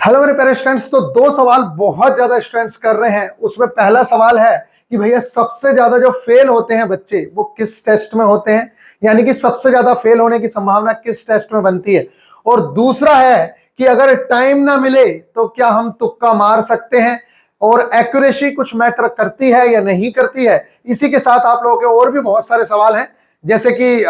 Hello मेरे प्यारे students. तो दो सवाल बहुत ज्यादा स्टूडेंट्स कर रहे हैं। उसमें पहला सवाल है कि भैया सबसे ज्यादा जो फेल होते हैं बच्चे वो किस टेस्ट में होते हैं, यानी कि सबसे ज्यादा फेल होने की संभावना किस टेस्ट में बनती है। और दूसरा है कि अगर टाइम ना मिले तो क्या हम तुक्का मार सकते हैं, और एक्यूरेसी कुछ मैटर करती है या नहीं करती है। इसी के साथ आप लोगों के और भी बहुत सारे सवाल हैं, जैसे कि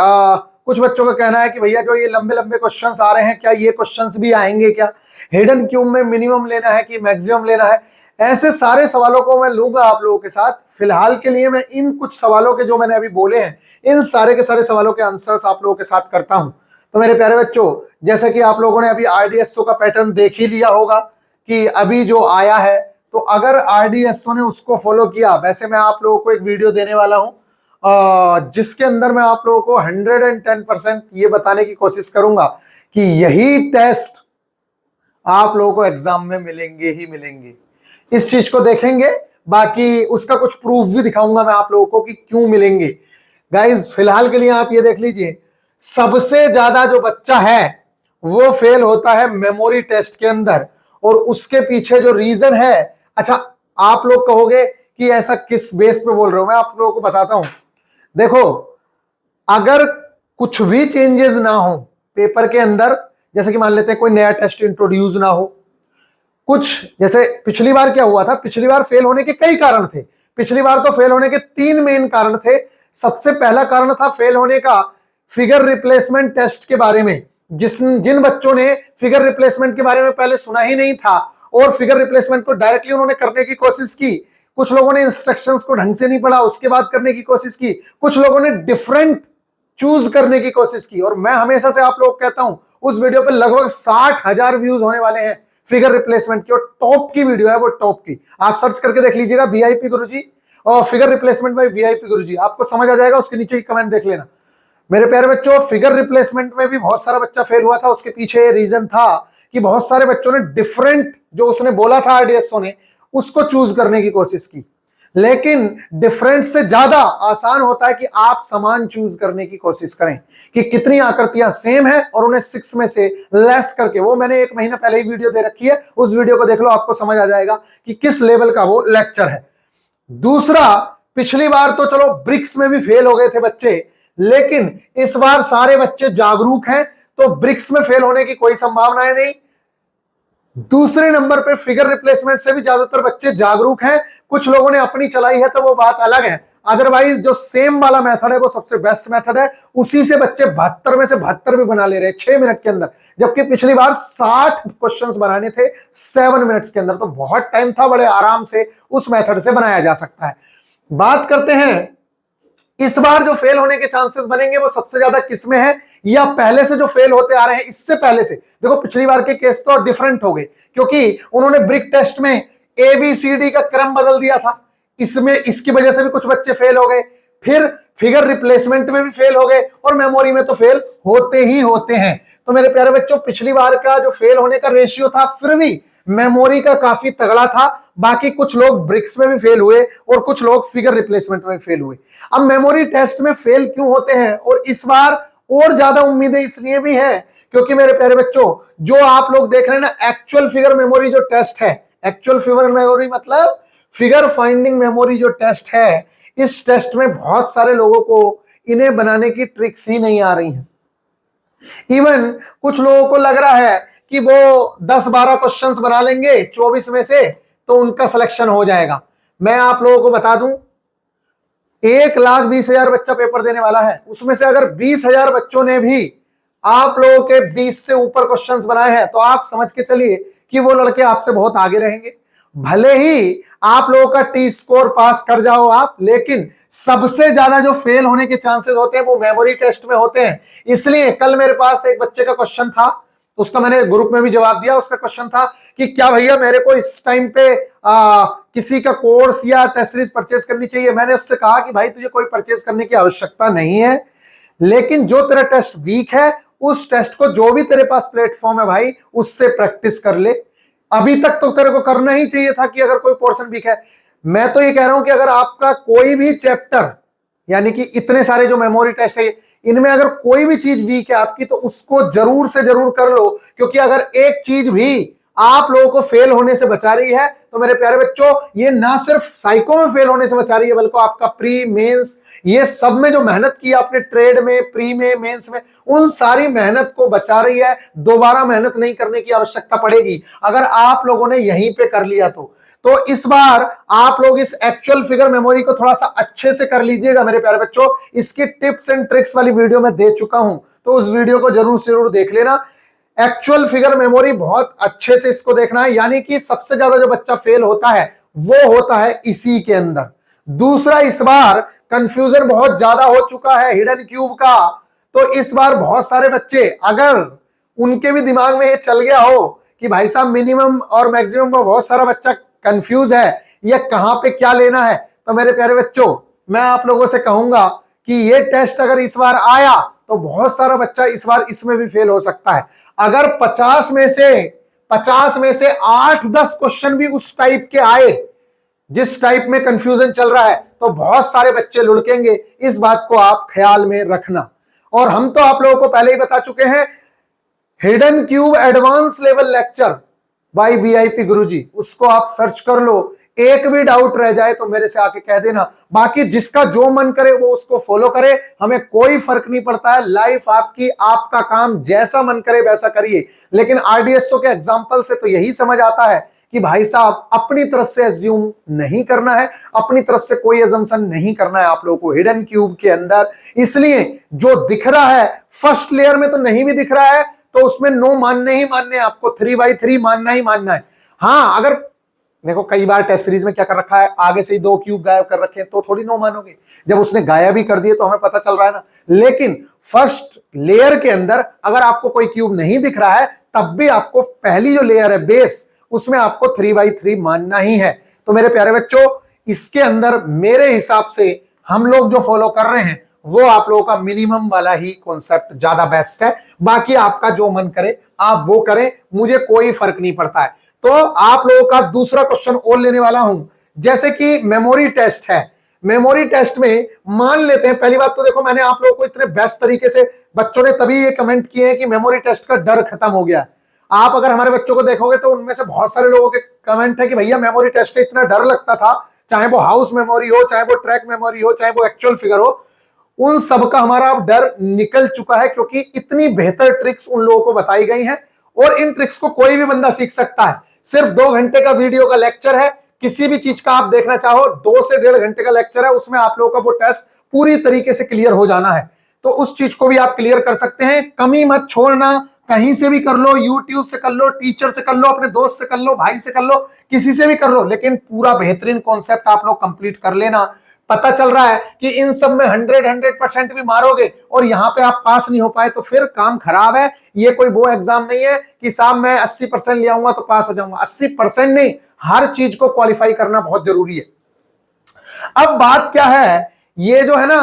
कुछ बच्चों का कहना है कि भैया जो ये लंबे लंबे क्वेश्चंस आ रहे हैं क्या ये क्वेश्चंस भी आएंगे, क्या हिडन क्यूब में मिनिमम लेना है कि मैक्सिमम लेना है। ऐसे सारे सवालों को मैं लूंगा आप लोगों के साथ। फिलहाल के लिए मैं इन कुछ सवालों के जो मैंने अभी बोले हैं इन सारे के सारे सवालों के आंसर्स आप लोगों के साथ करता हूं। तो मेरे प्यारे बच्चों, जैसे कि आप लोगों ने अभी आरडीएसओ का पैटर्न देख ही लिया होगा कि अभी जो आया है, तो अगर आरडीएसओ ने उसको फॉलो किया, वैसे मैं आप लोगों को एक वीडियो देने वाला हूं जिसके अंदर मैं आप लोगों को 110% ये बताने की कोशिश करूंगा कि यही टेस्ट आप लोगों को एग्जाम में मिलेंगे ही मिलेंगे। इस चीज को देखेंगे, बाकी उसका कुछ प्रूफ भी दिखाऊंगा मैं आप लोगों को कि क्यों मिलेंगे। गाइज फिलहाल के लिए आप ये देख लीजिए, सबसे ज्यादा जो बच्चा है वो फेल होता है मेमोरी टेस्ट के अंदर। और उसके पीछे जो रीजन है, अच्छा आप लोग कहोगे कि ऐसा किस बेस पे बोल रहे हो, मैं आप लोगों को बताता हूं। देखो, अगर कुछ भी चेंजेस ना हो पेपर के अंदर, जैसे कि मान लेते हैं कोई नया टेस्ट इंट्रोड्यूस ना हो, कुछ जैसे पिछली बार क्या हुआ था, पिछली बार फेल होने के कई कारण थे। पिछली बार तो फेल होने के तीन मेन कारण थे। सबसे पहला कारण था फेल होने का फिगर रिप्लेसमेंट टेस्ट के बारे में। जिन बच्चों ने फिगर रिप्लेसमेंट के बारे में पहले सुना ही नहीं था और फिगर रिप्लेसमेंट को डायरेक्टली उन्होंने करने की कोशिश की। कुछ लोगों ने इंस्ट्रक्शंस को ढंग से नहीं पढ़ा, उसके बाद करने की कोशिश की। कुछ लोगों ने डिफरेंट चूज करने की कोशिश की। और मैं हमेशा से आप लोग कहता हूं, उस वीडियो पे लगभग 60,000 व्यूज होने वाले हैं फिगर रिप्लेसमेंट की, और टॉप की वीडियो है वो, टॉप की। आप सर्च करके देख लीजिएगा वीआईपी गुरुजी और फिगर रिप्लेसमेंट बाय वीआईपी गुरुजी, आपको समझ आ जाएगा। उसके नीचे ही कमेंट देख लेना। मेरे प्यारे बच्चों, फिगर रिप्लेसमेंट में भी बहुत सारा बच्चा फेल हुआ था। उसके पीछे ये रीजन था कि बहुत सारे बच्चों ने डिफरेंट जो उसने बोला था आरडीएसओ ने उसको चूज करने की कोशिश की। लेकिन डिफरेंट से ज्यादा आसान होता है कि आप समान चूज करने की कोशिश करें कि कितनी आकृतियां सेम है और उन्हें 6 में से लेस करके। वो मैंने 1 महीना पहले ही वीडियो दे रखी है, उस वीडियो को देख लो, आपको समझ आ जाएगा कि किस लेवल का वो लेक्चर है। दूसरा, पिछली बार तो चलो ब्रिक्स में भी फेल हो गए थे बच्चे, लेकिन इस बार सारे बच्चे जागरूक हैं तो ब्रिक्स में फेल होने की कोई संभावना नहीं। दूसरे नंबर पे फिगर रिप्लेसमेंट से भी ज्यादातर बच्चे जागरूक हैं। कुछ लोगों ने अपनी चलाई है तो वो बात अलग है, अदरवाइज जो सेम वाला मेथड है वो सबसे बेस्ट मेथड है। उसी से बच्चे 72 में से 72 भी बना ले रहे हैं 6 मिनट के अंदर, जबकि पिछली बार 60 क्वेश्चंस बनाने थे 7 मिनट्स के अंदर। तो बहुत टाइम था, बड़े आराम से उस मेथड से बनाया जा सकता है। बात करते हैं इस बार जो फेल होने के चांसेस बनेंगे वो सबसे ज्यादा किसमें है, या पहले से जो फेल होते आ रहे हैं इससे पहले से। देखो पिछली बार के केस तो डिफरेंट हो गए, क्योंकि उन्होंने ब्रिक टेस्ट में ABCD का क्रम बदल दिया था। इसमें इसकी वजह से भी कुछ बच्चे फेल हो गए। फिर फिगर रिप्लेसमेंट में भी फेल हो गए, और मेमोरी में तो फेल होते ही होते हैं। तो मेरे प्यारे बच्चों, पिछली बार का जो फेल होने का रेशियो था फिर भी मेमोरी का काफी तगड़ा था। बाकी कुछ लोग ब्रिक्स में भी फेल हुए और कुछ लोग फिगर रिप्लेसमेंट में फेल हुए। अब मेमोरी टेस्ट में फेल क्यों होते हैं, और इस बार और ज्यादा उम्मीदें इसलिए भी है क्योंकि मेरे प्यारे बच्चों, जो आप लोग देख रहे हैं ना, एक्चुअल फिगर मेमोरी जो टेस्ट है, एक्चुअल फिगर मेमोरी मतलब फिगर फाइंडिंग मेमोरी जो टेस्ट है, इस टेस्ट में बहुत सारे लोगों को इन्हें बनाने की ट्रिक्स ही नहीं आ रही हैं। इवन कुछ लोगों को लग रहा है कि वो 10-12 क्वेश्चंस बना लेंगे 24 में से तो उनका सिलेक्शन हो जाएगा। मैं आप लोगों को बता दूं, 1,20,000 बच्चा पेपर देने वाला है। उसमें से अगर 20,000 बच्चों ने भी आप लोगों के 20 से ऊपर क्वेश्चंस बनाए हैं तो आप समझ के चलिए कि वो लड़के आपसे बहुत आगे रहेंगे। भले ही आप लोगों का टी स्कोर पास कर जाओ आप, लेकिन सबसे ज्यादा जो फेल होने के चांसेस होते हैं वो मेमोरी टेस्ट में होते हैं। इसलिए कल मेरे पास एक बच्चे का क्वेश्चन था, उसका मैंने ग्रुप में भी जवाब दिया। उसका क्वेश्चन था कि क्या भैया मेरे को इस टाइम पे किसी का कोर्स या टेस्ट सीरीज परचेज करनी चाहिए। मैंने उससे कहा कि भाई तुझे कोई परचेज करने की आवश्यकता नहीं है, लेकिन जो तेरा टेस्ट वीक है उस टेस्ट को जो भी तेरे पास प्लेटफॉर्म है भाई उससे प्रैक्टिस कर ले। अभी तक तो तेरे को करना ही चाहिए था कि अगर कोई पोर्शन वीक है। मैं तो ये कह रहा हूं कि अगर आपका कोई भी चैप्टर, यानी कि इतने सारे जो मेमोरी टेस्ट है इनमें अगर कोई भी चीज वीक है आपकी, तो उसको जरूर से जरूर कर लो, क्योंकि अगर एक चीज भी आप लोगों को फेल होने से बचा रही है। तो मेरे प्यारे बच्चों, ये ना सिर्फ साइको में फेल होने से बचा रही है, बल्कि आपका प्री मेंस ये सब में जो मेहनत की आपने, ट्रेड में, प्री में, मेंस में, उन सारी मेहनत को बचा रही है। दोबारा मेहनत नहीं करने की आवश्यकता पड़ेगी अगर आप लोगों ने यहीं पे कर लिया तो इस बार आप लोग इस एक्चुअल फिगर मेमोरी को थोड़ा सा अच्छे से कर लीजिएगा मेरे प्यारे बच्चों। इसकी टिप्स एंड ट्रिक्स वाली वीडियो मैं दे चुका हूं, तो उस वीडियो को जरूर से जरूर देख लेना। एक्चुअल फिगर मेमोरी बहुत अच्छे से इसको देखना है, यानी कि सबसे ज्यादा जो बच्चा फेल होता है वो होता है इसी के अंदर। दूसरा, इस बार कंफ्यूजन बहुत ज्यादा हो चुका है हिडन क्यूब का, तो इस बार बहुत सारे बच्चे, अगर उनके भी दिमाग में ये चल गया हो कि भाई साहब मिनिमम और मैक्सिमम में बहुत सारा बच्चा कंफ्यूज है, ये कहां पे क्या लेना है, तो मेरे प्यारे बच्चों मैं आप लोगों से कहूंगा कि ये टेस्ट अगर इस बार आया तो बहुत सारा बच्चा इस बार इसमें भी फेल हो सकता है। अगर 50 में से 8-10 क्वेश्चन भी उस टाइप के आए जिस टाइप में कंफ्यूजन चल रहा है, तो बहुत सारे बच्चे लुढ़केंगे। इस बात को आप ख्याल में रखना। और हम तो आप लोगों को पहले ही बता चुके हैं, hidden cube advance level lecture by BIP Guruji, उसको आप सर्च कर लो। एक भी डाउट रह जाए तो मेरे से आके कह देना। बाकी जिसका जो मन करे वो उसको फॉलो करे, हमें कोई फर्क नहीं पड़ता है। लाइफ आपकी, आपका काम, जैसा मन करे वैसा करिए। लेकिन आरडीएसओ के एग्जांपल से तो यही समझ आता है कि भाई साहब अपनी तरफ से एज्यूम नहीं करना है, अपनी तरफ से कोई एजम्पशन नहीं करना है आप लोगों को हिडन क्यूब के अंदर। इसलिए जो दिख रहा है फर्स्ट लेयर में तो नहीं भी दिख रहा है तो उसमें नो मानने ही मानने, आपको 3x3 मानना ही मानना है। हाँ, अगर देखो कई बार टेस्ट सीरीज में क्या कर रखा है, आगे से ही 2 क्यूब गायब कर रखे हैं तो थोड़ी नो मानोगे। जब उसने गायब ही कर दिए तो हमें पता चल रहा है ना। लेकिन फर्स्ट लेयर के अंदर अगर आपको कोई क्यूब नहीं दिख रहा है तब भी आपको पहली जो लेयर है बेस, उसमें आपको 3x3 मानना ही है। तो मेरे प्यारे बच्चों, इसके अंदर मेरे हिसाब से हम लोग जो फॉलो कर रहे हैं वो आप लोगों का मिनिमम वाला ही कॉन्सेप्ट ज्यादा बेस्ट है। बाकी आपका जो मन करे आप वो करें, मुझे कोई फर्क नहीं पड़ता है। तो आप लोगों का दूसरा क्वेश्चन और लेने वाला हूं, जैसे कि मेमोरी टेस्ट है। मेमोरी टेस्ट में मान लेते हैं, पहली बात तो देखो मैंने आप लोगों को इतने बेस्ट तरीके से, बच्चों ने तभी ये कमेंट किए हैं कि मेमोरी टेस्ट का डर खत्म हो गया। आप अगर हमारे बच्चों को देखोगे तो उनमें से बहुत सारे लोगों के कमेंट है कि भैया मेमोरी टेस्ट से इतना डर लगता था, चाहे वो हाउस मेमोरी हो, चाहे वो ट्रैक मेमोरी हो, चाहे वो एक्चुअल फिगर हो, उन सब का हमारा अब डर निकल चुका है, क्योंकि इतनी बेहतर ट्रिक्स उन लोगों को बताई गई हैं। और इन ट्रिक्स को कोई भी बंदा सीख सकता है। सिर्फ 2 घंटे का वीडियो का लेक्चर है, किसी भी चीज का आप देखना चाहो 2 से 1.5 घंटे का लेक्चर है, उसमें आप लोगों का वो टेस्ट पूरी तरीके से क्लियर हो जाना है। तो उस चीज को भी आप क्लियर कर सकते हैं। कमी मत छोड़ना, कहीं से भी कर लो, यूट्यूब से कर लो, टीचर से कर लो, अपने दोस्त से कर लो, भाई से कर लो, किसी से भी कर लो, लेकिन पूरा बेहतरीन कॉन्सेप्ट आप लोग कंप्लीट कर लेना। पता चल रहा है कि इन सब में 100% भी मारोगे और यहां पे आप पास नहीं हो पाए तो फिर काम खराब है। ये कोई वो एग्जाम नहीं है कि साहब मैं 80% ले आऊंगा तो पास हो जाऊंगा। 80% नहीं, हर चीज को क्वालिफाई करना बहुत जरूरी है। अब बात क्या है, ये जो है ना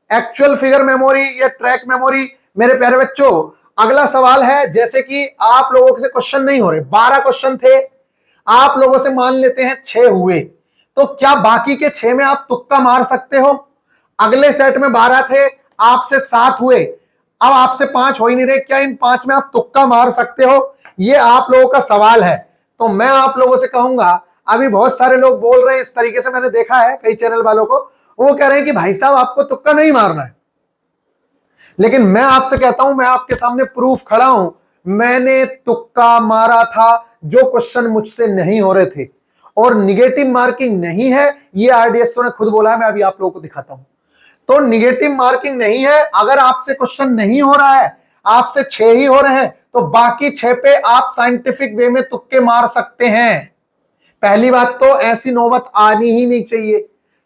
एक्चुअल फिगर मेमोरी या ट्रैक मेमोरी, मेरे प्यारे बच्चों अगला सवाल है, जैसे कि आप लोगों से क्वेश्चन नहीं हो रहे, 12 क्वेश्चन थे, आप लोगों से मान लेते हैं 6 हुए, तो क्या बाकी के 6 में आप तुक्का मार सकते हो? अगले सेट में 12 थे, आपसे 7 हुए, अब आपसे 5 हो ही नहीं रहे, क्या इन 5 में आप तुक्का मार सकते हो? ये आप लोगों का सवाल है। तो मैं आप लोगों से कहूंगा, अभी बहुत सारे लोग बोल रहे हैं इस तरीके से, मैंने देखा है कई चैनल वालों को, वो कह रहे हैं कि भाई साहब आपको तुक्का नहीं मारना है। लेकिन मैं आपसे कहता हूं, मैं आपके सामने प्रूफ खड़ा हूं, मैंने तुक्का मारा था जो क्वेश्चन मुझसे नहीं हो रहे थे। और निगेटिव मार्किंग नहीं है, ये आरडीएसओ ने खुद बोला है, मैं अभी आप लोगों को दिखाता हूं। तो निगेटिव मार्किंग नहीं है, अगर आपसे क्वेश्चन नहीं हो रहा है, आपसे 6 ही हो रहे हैं, तो बाकी 6 पे आप साइंटिफिक वे में तुक्के मार सकते हैं। पहली बात तो ऐसी नौबत आनी ही नहीं चाहिए,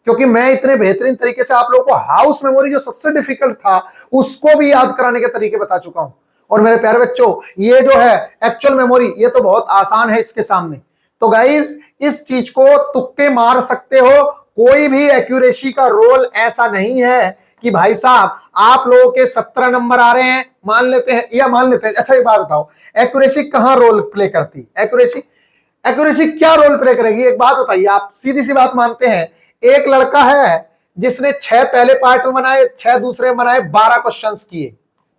क्योंकि मैं इतने बेहतरीन तरीके से आप लोगों को हाउस मेमोरी जो सबसे डिफिकल्ट था उसको भी याद कराने के तरीके बता चुका हूं। और मेरे प्यारे बच्चों, ये जो है एक्चुअल मेमोरी, ये तो बहुत आसान है इसके सामने। तो गाइस, इस चीज को तुक्के मार सकते हो, कोई भी एक्यूरेसी का रोल ऐसा नहीं है कि भाई साहब आप लोगों के 17 नंबर आ रहे हैं, मान लेते हैं, अच्छा ये बात बताओ, एक्यूरेसी कहां रोल प्ले करती? एक्यूरेसी क्या रोल प्ले करेगी? एक बात बताइए, आप सीधी सी बात मानते हैं, एक लड़का है जिसने 6 पहले पार्ट में बनाए, 6 दूसरे में बनाए, 12 क्वेश्चंस किए,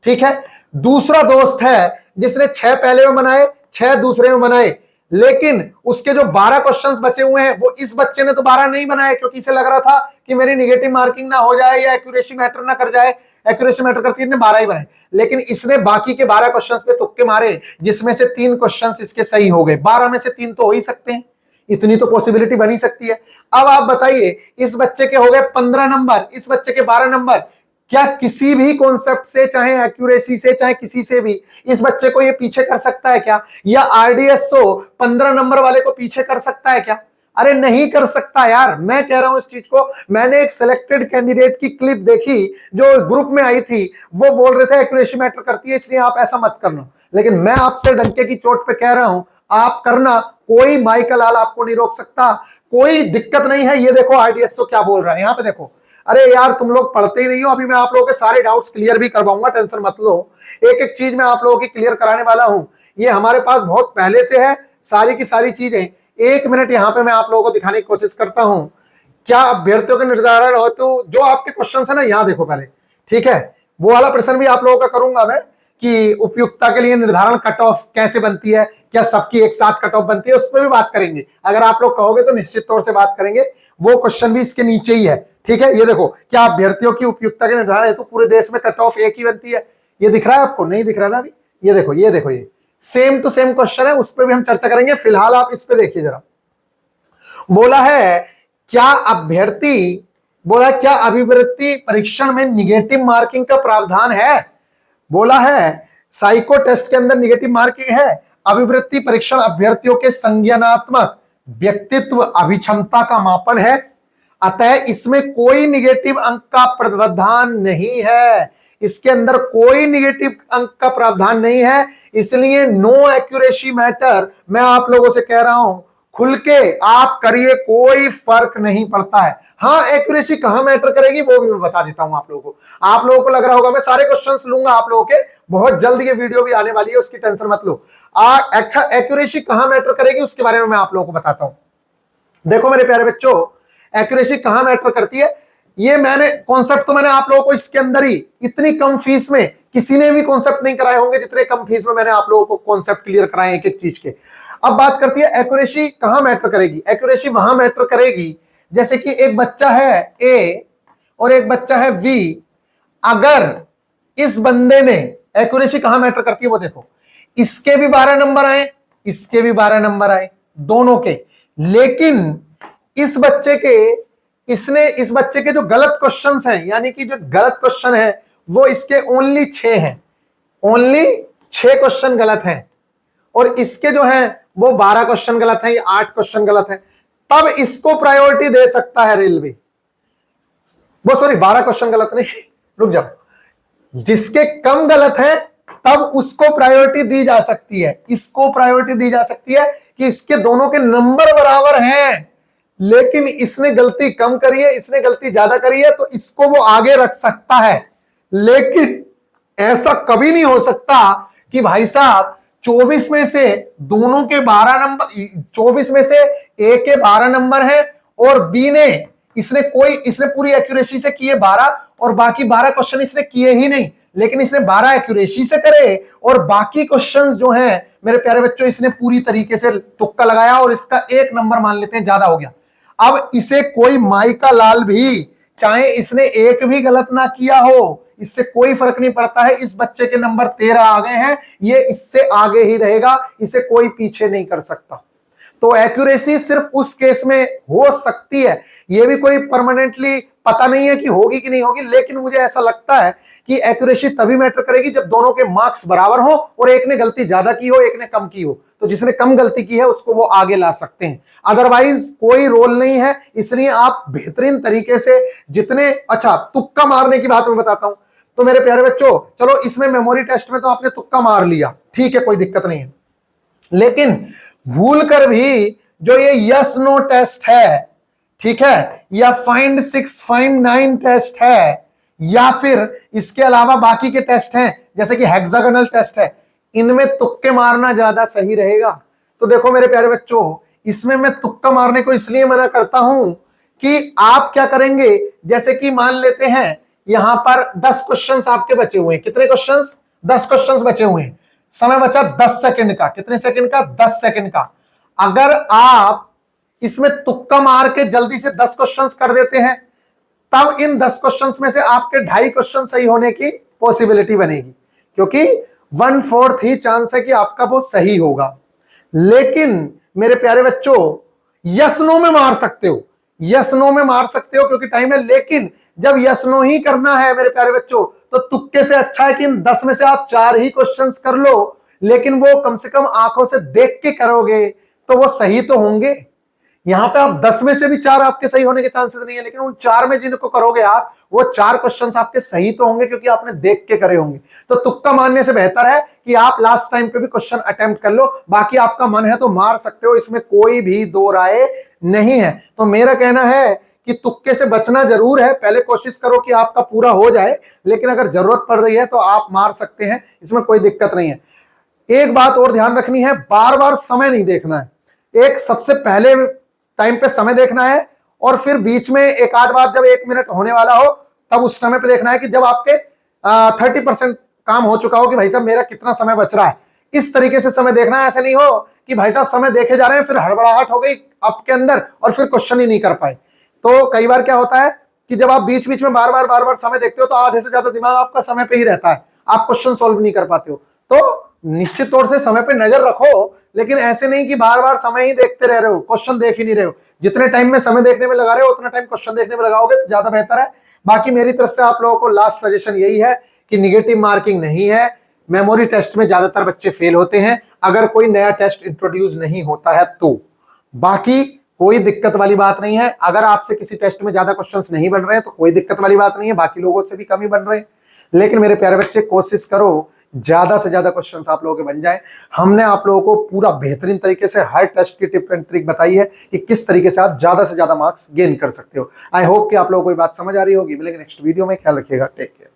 ठीक है। दूसरा दोस्त है जिसने 6 पहले में बनाए, 6 दूसरे में बनाए, लेकिन उसके जो 12 क्वेश्चंस बचे हुए हैं वो इस बच्चे ने तो 12 नहीं बनाए, क्योंकि इसे लग रहा था कि मेरी निगेटिव मार्किंग ना हो जाए या एक्यूरेसी मैटर ना कर जाए। एक्यूरेसी मैटर करती है, इसने 12 ही बनाए, लेकिन इसने बाकी के 12 क्वेश्चंस पे तुक्के मारे, जिसमें से 3 क्वेश्चंस इसके सही हो गए। 12 में से 3 तो हो ही सकते हैं, इतनी तो पॉसिबिलिटी बनी सकती है। अब आप बताइए, इस बच्चे के हो गए 15 नंबर, इस बच्चे के 12 नंबर, क्या किसी भी कॉन्सेप्ट से, चाहे एक्यूरेसी से, चाहे किसी से भी, इस बच्चे को ये पीछे कर सकता है क्या? या आरडीएसओ 15 नंबर वाले को पीछे कर सकता है क्या? अरे नहीं कर सकता यार। मैं कह रहा हूं इस चीज को, मैंने एक सिलेक्टेड कैंडिडेट की क्लिप देखी जो ग्रुप में आई थी, वो बोल रहे थे एक्यूरेसी मैटर करती है, इसलिए आप ऐसा मत करना। लेकिन मैं आपसे डंके की चोट पे कह रहा हूं, आप करना, कोई माई का लाल आपको नहीं रोक सकता, कोई दिक्कत नहीं है। ये देखो आरडीएसओ क्या बोल रहा है, यहां पे देखो। अरे यार तुम लोग पढ़ते ही नहीं हो, अभी मैं आप लोगों के सारे डाउट्स क्लियर भी करवाऊंगा, टेंशन मत लो। एक एक चीज मैं आप लोगों की क्लियर कराने वाला हूं। ये हमारे पास बहुत पहले से है सारी की सारी चीजें। 1 मिनट यहां पे मैं आप लोगों को दिखाने की कोशिश करता हूं। क्या अभ्यर्थियों के निर्धारण हो, तो जो आपके क्वेश्चन है ना, यहां देखो पहले, ठीक है? वो वाला प्रश्न भी आप लोगों का करूंगा मैं, कि उपयुक्तता के लिए निर्धारण कट ऑफ कैसे बनती है, क्या सबकी एक साथ कट ऑफ बनती है, उस पर भी बात करेंगे। अगर आप लोग कहोगे तो निश्चित तौर से बात करेंगे। वो क्वेश्चन भी इसके नीचे ही है, ठीक है? ये देखो, क्या अभ्यर्थियों की उपयुक्तता के निर्धारण हेतु पूरे देश में कट ऑफ एक ही बनती है? ये दिख रहा है आपको? नहीं दिख रहा ना अभी? ये देखो, ये देखो, ये सेम टू सेम क्वेश्चन है, उस पर भी हम चर्चा करेंगे। फिलहाल आप इस पे देखिए जरा। बोला है क्या अभ्यर्थी, बोला क्या अभिवृत्ति परीक्षण में निगेटिव मार्किंग का प्रावधान है? बोला है साइको टेस्ट के अंदर निगेटिव मार्किंग है। अभिवृत्ति परीक्षण अभ्यर्थियों के संज्ञानात्मक व्यक्तित्व अभिक्षमता का मापन है, अतः इसमें कोई निगेटिव अंक का प्रावधान नहीं है। इसके अंदर कोई निगेटिव अंक का प्रावधान नहीं है, इसलिए नो एक्यूरेसी मैटर। मैं आप लोगों से कह रहा हूं, खुल के आप करिए, कोई फर्क नहीं पड़ता है। हाँ, एक्यूरेसी कहां मैटर करेगी वो भी मैं बता देता हूं आप लोगों को। आप लोगों को लग रहा होगा मैं सारे क्वेश्चंस लूंगा आप लोगों के, बहुत जल्द ये वीडियो भी आने वाली है, उसकी टेंशन मत लो। अच्छा, एक्यूरेसी कहां मैटर करेगी उसके बारे में मैं आप लोगों को बताता हूं। देखो मेरे प्यारे बच्चों, एक्यूरेसी कहां मैटर करती है, ये मैंने कॉन्सेप्ट तो मैंने आप लोगों को इसके अंदर ही, इतनी कम फीस में किसी ने भी कॉन्सेप्ट नहीं कराए होंगे जितने कम फीस में मैंने आप लोगों को कॉन्सेप्ट क्लियर कराए एक एक चीज के। अब बात करती है एक्यूरेसी कहां मैटर करेगी। एक्यूरेसी वहां मैटर करेगी जैसे कि एक बच्चा है ए और एक बच्चा है बी। अगर इस बंदे ने, एक्यूरेसी कहां मैटर करती है वो देखो, इसके भी 12 नंबर आए, इसके भी 12 नंबर आए, दोनों के, लेकिन इस बच्चे के जो गलत क्वेश्चंस हैं, यानी कि जो गलत क्वेश्चन है वो इसके ओनली 6 हैं, ओनली 6 क्वेश्चन गलत हैं, और इसके जो हैं वो 12 क्वेश्चन गलत हैं या 8 क्वेश्चन गलत हैं, तब इसको प्रायोरिटी दे सकता है रेलवे। वो सॉरी 12 क्वेश्चन गलत नहीं, रुक जाओ, जिसके कम गलत है तब उसको प्रायोरिटी दी जा सकती है। इसको प्रायोरिटी दी जा सकती है कि इसके दोनों के नंबर बराबर हैं, लेकिन इसने गलती कम करी है, इसने गलती ज्यादा करी है, तो इसको वो आगे रख सकता है। लेकिन ऐसा कभी नहीं हो सकता कि भाई साहब 24 में से दोनों के 12 नंबर, 24 में से ए के 12 नंबर है और बी ने, इसने पूरी एक्यूरेसी से किए 12 और बाकी 12 क्वेश्चन इसने किए ही नहीं, लेकिन इसने 12 एक्यूरेसी से करे और बाकी क्वेश्चंस जो हैं मेरे प्यारे बच्चों इसने पूरी तरीके से तुक्का लगाया और इसका 1 नंबर मान लेते हैं ज्यादा हो गया। अब इसे कोई माई का लाल भी, चाहे इसने एक भी गलत ना किया हो, इससे कोई फर्क नहीं पड़ता है। इस बच्चे के नंबर 13 आ गए हैं, ये इससे आगे ही रहेगा, इसे कोई पीछे नहीं कर सकता। तो एक्यूरेसी सिर्फ उस केस में हो सकती है, ये भी कोई परमानेंटली पता नहीं है कि होगी कि नहीं होगी, लेकिन मुझे ऐसा लगता है कि एक्यूरेसी तभी मैटर करेगी जब दोनों के मार्क्स बराबर हो और एक ने गलती ज्यादा की हो, एक ने कम की हो। तो जिसने कम गलती की है उसको वो आगे ला सकते हैं, अदरवाइज कोई रोल नहीं है। इसलिए आप बेहतरीन तरीके से जितने, अच्छा तुक्का मारने की बात मैं बताता हूं। तो मेरे प्यारे बच्चों, चलो इसमें मेमोरी टेस्ट में तो आपने तुक्का मार लिया, ठीक है, कोई दिक्कत नहीं है, लेकिन भूल कर भी जो ये यस नो टेस्ट है, ठीक है, या फाइंड 6 फाइंड 9 टेस्ट है, या फिर इसके अलावा बाकी के टेस्ट हैं जैसे कि हेक्सागोनल टेस्ट है, इनमें तुक्के मारना ज्यादा सही रहेगा। तो देखो मेरे प्यारे बच्चों, इसमें मैं तुक्का मारने को इसलिए मना करता हूं कि आप क्या करेंगे, जैसे कि मान लेते हैं यहां पर 10 क्वेश्चंस आपके बचे हुए हैं। कितने क्वेश्चंस? 10 क्वेश्चंस बचे हुए हैं। समय बचा 10 सेकंड का। कितने सेकंड का? 10 सेकंड का। अगर आप इसमें तुक्का मार के जल्दी से 10 क्वेश्चंस कर देते हैं, तब इन 10 क्वेश्चंस में से आपके 2.5 क्वेश्चन सही होने की पॉसिबिलिटी बनेगी, क्योंकि 1/4 ही चांस है कि आपका वो सही होगा। लेकिन मेरे प्यारे बच्चों, यस नो में मार सकते हो, यस नो में मार सकते हो क्योंकि टाइम है। लेकिन जब यस नो ही करना है मेरे प्यारे बच्चों, तो तुक्के से अच्छा है कि इन 10 में से आप 4 ही क्वेश्चंस कर लो, लेकिन वो कम से कम आंखों से देख के करोगे तो वो सही तो होंगे। यहां पे आप 10 में से भी 4 आपके सही होने के चांसेस नहीं है, लेकिन उन 4 में जिनको करोगे आप, वो 4 क्वेश्चंस आपके सही तो होंगे क्योंकि आपने देख के करे होंगे। तो तुक्का मारने से बेहतर है कि आप लास्ट टाइम पे भी क्वेश्चन अटेम्प्ट कर लो, बाकी आपका मन है तो मार सकते हो, इसमें कोई भी दो राय नहीं है। तो मेरा कहना है कि तुक्के से बचना जरूर है, पहले कोशिश करो कि आपका पूरा हो जाए, लेकिन अगर जरूरत पड़ रही है तो आप मार सकते हैं, इसमें कोई दिक्कत नहीं है। एक बात और ध्यान रखनी है, बार बार समय नहीं देखना है। एक सबसे पहले टाइम पे समय देखना है, और फिर बीच में एक आध बार जब 1 मिनट होने वाला हो तब उस समय पे देखना है कि जब आपके 30% काम हो चुका हो कि भाई साहब मेरा कितना समय बच रहा है। इस तरीके से समय देखना है, ऐसे नहीं हो कि भाई साहब समय देखे जा रहे हैं, फिर हड़बड़ाहट हो गई आपके अंदर और फिर क्वेश्चन ही नहीं कर पाए। तो कई बार क्या होता है कि जब आप बीच बीच में बार बार समय देखते हो तो आधे से ज्यादा दिमाग आपका समय पे ही रहता है, आप क्वेश्चन सॉल्व नहीं कर पाते हो। तो निश्चित तौर से समय पे नजर रखो, लेकिन ऐसे नहीं कि बार बार समय ही देखते रह रहे हो, क्वेश्चन देख ही नहीं रहे हो। जितने टाइम में समय देखने में लगा रहे हो उतना टाइम क्वेश्चन देखने में लगाओगे तो ज्यादा बेहतर है। बाकी मेरी तरफ से आप लोगों को लास्ट सजेशन यही है कि निगेटिव मार्किंग नहीं है, मेमोरी टेस्ट में ज्यादातर बच्चे फेल होते हैं अगर कोई नया टेस्ट इंट्रोड्यूस नहीं होता है तो। बाकी कोई दिक्कत वाली बात नहीं है, अगर आपसे किसी टेस्ट में ज्यादा क्वेश्चंस नहीं बन रहे हैं तो कोई दिक्कत वाली बात नहीं है, बाकी लोगों से भी कम ही बन रहे हैं। लेकिन मेरे प्यारे बच्चे, कोशिश करो ज्यादा से ज्यादा क्वेश्चंस आप लोगों के बन जाए। हमने आप लोगों को पूरा बेहतरीन तरीके से हर टेस्ट की टिप एंड ट्रिक बताई है कि किस तरीके से आप ज्यादा से ज्यादा मार्क्स गेन कर सकते हो। आई होप कि आप लोगों को ये बात समझ आ रही होगी। मिलेंगे नेक्स्ट वीडियो में, ख्याल रखिएगा, टेक केयर।